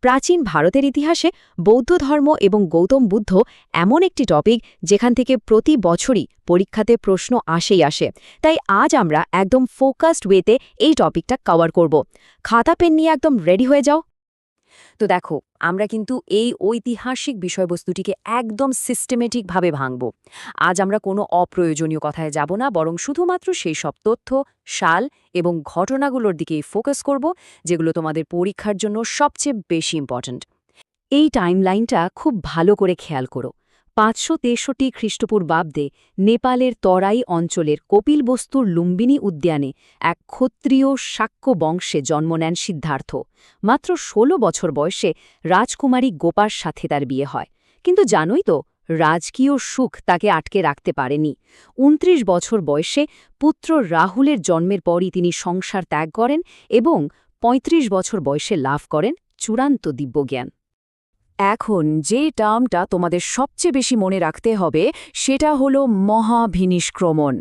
প্রাচীন ভারতের ইতিহাসে বৌদ্ধ ধর্ম এবং গৌতম বুদ্ধ এমন একটি টপিক যেখান থেকে প্রতি বছরই পরীক্ষাতে প্রশ্ন আসে। তাই আজ আমরা একদম ফোকাসড ওয়েতে এই টপিকটা কভার করব। খাতা পেন নিয়ে একদম রেডি হয়ে যাও। তো দেখো, আমরা কিন্তু এই ঐতিহাসিক বিষয়বস্তুটিকে একদম সিস্টেমেটিকভাবে ভাঙব। আজ আমরা কোনো অপ্রয়োজনীয় কথায় যাব না, বরং শুধুমাত্র সেই সব তথ্য, সাল এবং ঘটনাগুলোর দিকেই ফোকাস করব যেগুলো তোমাদের পরীক্ষার জন্য সবচেয়ে বেশি ইম্পর্ট্যান্ট। এই টাইমলাইনটা খুব ভালো করে খেয়াল করো। ৫৬৩ খ্রিস্টপূর্বাব্দে নেপালের তরাই অঞ্চলের কপিলবস্তুর লুম্বিনী উদ্যানে এক ক্ষত্রিয় শাক্য বংশে জন্ম নেন সিদ্ধার্থ। মাত্র ১৬ বছর বয়সে রাজকুমারী গোপার সাথে তার বিয়ে হয়। কিন্তু জানোই তো, রাজকীয় সুখ তাকে আটকে রাখতে পারেনি। ২৯ বছর বয়সে পুত্র রাহুলের জন্মের পরই তিনি সংসার ত্যাগ করেন এবং ৩৫ বছর বয়সে লাভ করেন চূড়ান্ত দিব্যজ্ঞান। এখন যে টার্মটা তোমাদের সবচেয়ে বেশি মনে রাখতে হবে সেটা হলো মহাভিনিষ্ক্রমণ।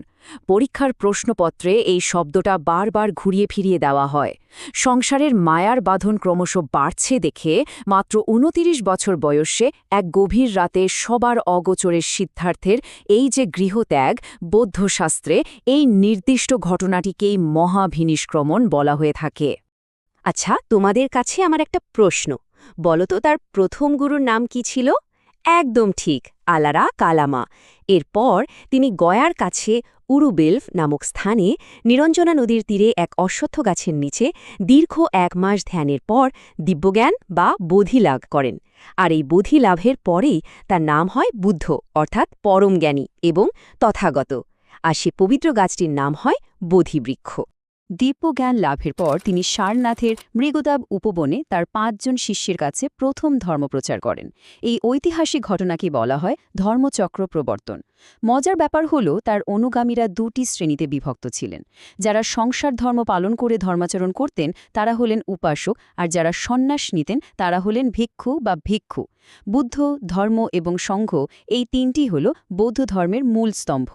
পরীক্ষার প্রশ্নপত্রে এই শব্দটা বারবার ঘুরিয়ে ফিরিয়ে দেওয়া হয়। সংসারের মায়ার বাঁধন ক্রমশ বাড়ছে দেখে মাত্র ২৯ বছর বয়সে এক গভীর রাতে সবার অগোচরের সিদ্ধার্থের এই যে গৃহত্যাগ, বৌদ্ধশাস্ত্রে এই নির্দিষ্ট ঘটনাটিকেই মহাভিনিষ্ক্রমণ বলা হয়ে থাকে। আচ্ছা, তোমাদের কাছে আমার একটা প্রশ্ন, বলো তো তার প্রথম গুরুর নাম কি ছিল? একদম ঠিক, আলারা কালামা। এরপর তিনি গয়ার কাছে উরুবেলফ নামক স্থানে নিরঞ্জনা নদীর তীরে এক অশ্বত্থ গাছের নিচে দীর্ঘ ১ মাস ধ্যানের পর দিব্যজ্ঞান বা বোধিলাভ করেন। আর এই বোধিলাভের পরেই তার নাম হয় বুদ্ধ, অর্থাৎ পরম জ্ঞানী এবং তথাগত। আর সে পবিত্র গাছটির নাম হয় বোধিবৃক্ষ। দিব্যজ্ঞান লাভের পর তিনি সারনাথের মৃগদাব উপবনে তার ৫ জন শিষ্যের কাছে প্রথম ধর্মপ্রচার করেন। এই ঐতিহাসিক ঘটনাকে বলা হয় ধর্মচক্র প্রবর্তন। মজার ব্যাপার হলো তার অনুগামীরা ২টি শ্রেণীতে বিভক্ত ছিলেন। যারা সংসার ধর্ম পালন করে ধর্মাচরণ করতেন তারা হলেন উপাসক, আর যারা সন্ন্যাস নিতেন তারা হলেন ভিক্ষু বা ভিক্ষু। বুদ্ধ, ধর্ম এবং সংঘ এই ৩টি হল বৌদ্ধ ধর্মের মূল স্তম্ভ।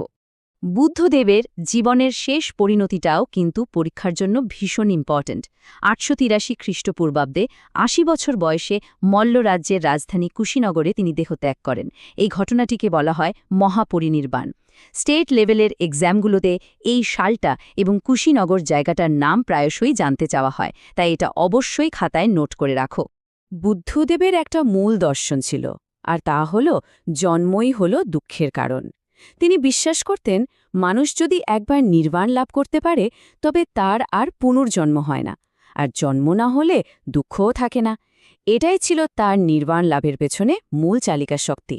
বুদ্ধদেবের জীবনের শেষ পরিণতিটাও কিন্তু পরীক্ষার জন্য ভীষণ ইম্পর্ট্যান্ট। ৮৮৩ খ্রিস্টপূর্বাব্দে ৮০ বছর বয়সে মল্ল রাজ্যের রাজধানী কুশীনগরে তিনি দেহত্যাগ করেন। এই ঘটনাটিকে বলা হয় মহাপরিনির্বাণ। স্টেট লেভেলের এক্সামগুলোতে এই সালটা এবং কুশীনগর জায়গাটার নাম প্রায়শই জানতে চাওয়া হয়, তাই এটা অবশ্যই খাতায় নোট করে রাখো। বুদ্ধদেবের একটা মূল দর্শন ছিল, আর তা হল জন্মই হল দুঃখের কারণ। তিনি বিশ্বাস করতেন মানুষ যদি একবার নির্বাণ লাভ করতে পারে তবে তার আর পুনর্জন্ম হয় না, আর জন্ম না হলে দুঃখও থাকে না। এটাই ছিল তার নির্বাণ লাভের পেছনে মূল চালিকা শক্তি।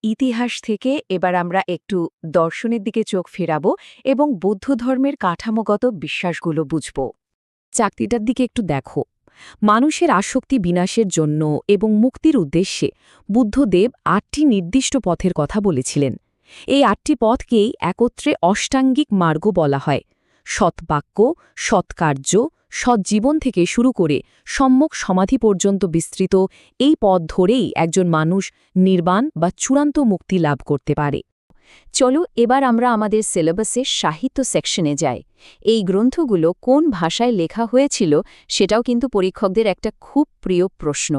ইতিহাস থেকে এবার আমরা একটু দর্শনের দিকে চোখ ফেরাব এবং বৌদ্ধ ধর্মের কাঠামোগত বিশ্বাসগুলো বুঝব। চাকতিটার দিকে একটু দেখো। মানুষের আসক্তি বিনাশের জন্য এবং মুক্তির উদ্দেশ্যে বুদ্ধদেব ৮টি নির্দিষ্ট পথের কথা বলেছিলেন। এই ৮টি পথকেই একত্রে অষ্টাঙ্গিক মার্গ বলা হয়। সৎবাক্য, সৎকার্য, সৎজীবন থেকে শুরু করে সম্যক সমাধি পর্যন্ত বিস্তৃত এই পথ ধরেই একজন মানুষ নির্বাণ বা চূড়ান্ত মুক্তি লাভ করতে পারে। চলো এবার আমরা আমাদের সিলেবাসের সাহিত্য সেকশনে যাই। এই গ্রন্থগুলো কোন ভাষায় লেখা হয়েছিল সেটাও কিন্তু পরীক্ষকদের একটা খুব প্রিয় প্রশ্ন।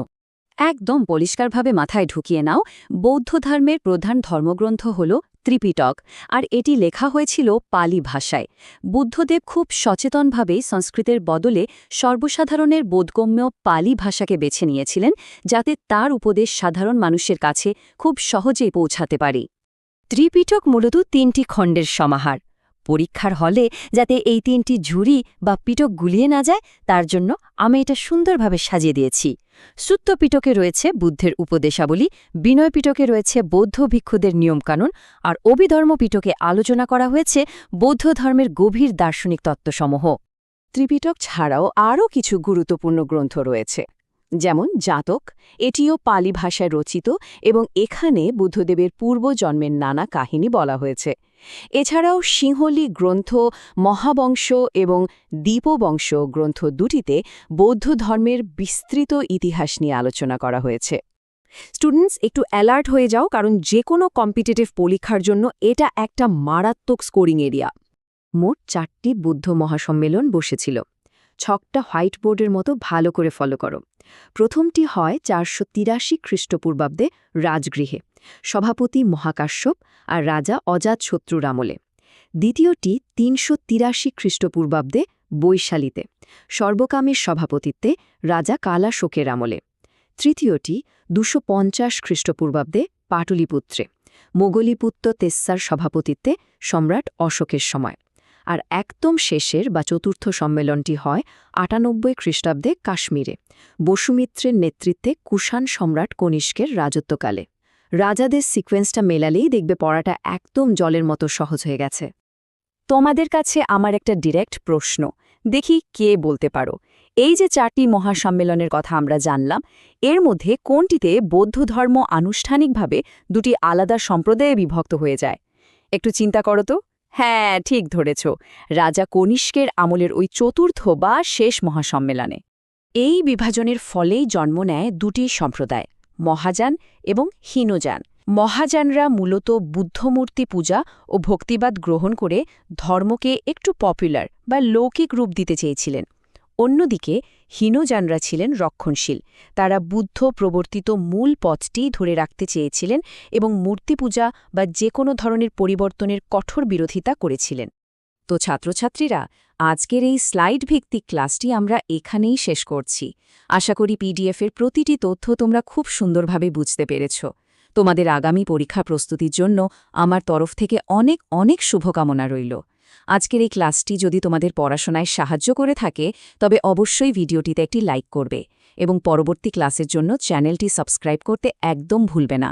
একদম পরিষ্কারভাবে মাথায় ঢুকিয়ে নাও, বৌদ্ধ ধর্মের প্রধান ধর্মগ্রন্থ হল ত্রিপিটক, আর এটি লেখা হয়েছিল পালি ভাষায়। বুদ্ধদেব খুব সচেতনভাবেই সংস্কৃতের বদলে সর্বসাধারণের বোধগম্য পালি ভাষাকে বেছে নিয়েছিলেন, যাতে তার উপদেশ সাধারণ মানুষের কাছে খুব সহজেই পৌঁছাতে পারে। ত্রিপিটক মূলত ৩টি খণ্ডের সমাহার। পরীক্ষার হলে যাতে এই ৩টি ঝুড়ি বা পিটক গুলিয়ে না যায় তার জন্য আমি এটা সুন্দরভাবে সাজিয়ে দিয়েছি। সুত্ত পিটকে রয়েছে বুদ্ধের উপদেশাবলী, বিনয় পিটকে রয়েছে বৌদ্ধ ভিক্ষুদের নিয়মকানুন, আর অভিধর্ম পিটকে আলোচনা করা হয়েছে বৌদ্ধ ধর্মের গভীর দার্শনিক তত্ত্বসমূহ। ত্রিপিটক ছাড়াও আরও কিছু গুরুত্বপূর্ণ গ্রন্থ রয়েছে, যেমন জাতক। এটিও পালি ভাষায় রচিত এবং এখানে বুদ্ধদেবের পূর্বজন্মের নানা কাহিনী বলা হয়েছে। এছাড়াও সিংহলি গ্রন্থ, মহাবংশ এবং দীপবংশ গ্রন্থ দুটিতে বৌদ্ধ ধর্মের বিস্তৃত ইতিহাস নিয়ে আলোচনা করা হয়েছে। স্টুডেন্টস, একটু অ্যালার্ট হয়ে যাও, কারণ যে কোনো কম্পিটিটিভ পরীক্ষার জন্য এটা একটা মারাত্মক স্কোরিং এরিয়া। মোট 4টি বুদ্ধ মহাসম্মেলন বসেছিল। ছকটা হোয়াইট বোর্ডের মতো ভালো করে ফলো করো। প্রথমটি হয় 483 খ্রিস্টপূর্বাব্দে রাজগৃহে, সভাপতি মহাকাশ্যপ আর রাজা অজাতশত্রুর আমলে। দ্বিতীয়টি 383 খ্রিস্টপূর্বাব্দে বৈশালীতে, সর্বকামের সভাপতিত্বে রাজা কালাশোকের আমলে। তৃতীয়টি 250 খ্রিস্টপূর্বাব্দে পাটলিপুত্রে, মোগলিপুত্র তেস্সার সভাপতিত্বে সম্রাট অশোকের সময়। আর একদম শেষের বা চতুর্থ সম্মেলনটি হয় 98 খ্রিস্টাব্দে কাশ্মীরে, বসুমিত্রের নেতৃত্বে কুষাণ সম্রাট কনিষ্কের রাজত্বকালে। রাজাদের সিকোয়েন্সটা মেলালেই দেখবে পড়াটা একদম জলের মতো সহজ হয়ে গেছে। তোমাদের কাছে আমার একটা ডিরেক্ট প্রশ্ন, দেখি কে বলতে পারো। এই যে 4টি মহাসম্মেলনের কথা আমরা জানলাম, এর মধ্যে কোনটিতে বৌদ্ধ ধর্ম আনুষ্ঠানিকভাবে 2টি আলাদা সম্প্রদায়ে বিভক্ত হয়ে যায়? একটু চিন্তা করো তো। হ্যাঁ, ঠিক ধরেছ, রাজা কনিষ্কের আমলের ওই চতুর্থ বা শেষ মহাসম্মেলনে। এই বিভাজনের ফলেই জন্ম নেয় 2টি সম্প্রদায়, মহাযান এবং হীনযান। মহাযানরা মূলত বুদ্ধমূর্তি পূজা ও ভক্তিবাদ গ্রহণ করে ধর্মকে একটু পপুলার বা লৌকিক রূপ দিতে চেয়েছিলেন। অন্যদিকে হীনযানরা ছিলেন রক্ষণশীল, তারা বুদ্ধ প্রবর্তিত মূল পথটি ধরে রাখতে চেয়েছিলেন এবং মূর্তি পূজা বা যে কোনো ধরনের পরিবর্তনের কঠোর বিরোধিতা করেছিলেন। তো ছাত্রছাত্রীরা, আজকের এই স্লাইড ভিত্তিক ক্লাসটি আমরা এখানেই শেষ করছি। আশা করি পিডিএফের প্রতিটি তথ্য তোমরা খুব সুন্দরভাবে বুঝতে পেরেছ। তোমাদের আগামী পরীক্ষা প্রস্তুতির জন্য আমার তরফ থেকে অনেক অনেক শুভকামনা রইল। আজকের এই ক্লাসটি যদি তোমাদের পড়াশোনায় সাহায্য করে থাকে, তবে অবশ্যই ভিডিওটিতে একটি লাইক করবে এবং পরবর্তী ক্লাসের জন্য চ্যানেলটি সাবস্ক্রাইব করতে একদম ভুলবে না।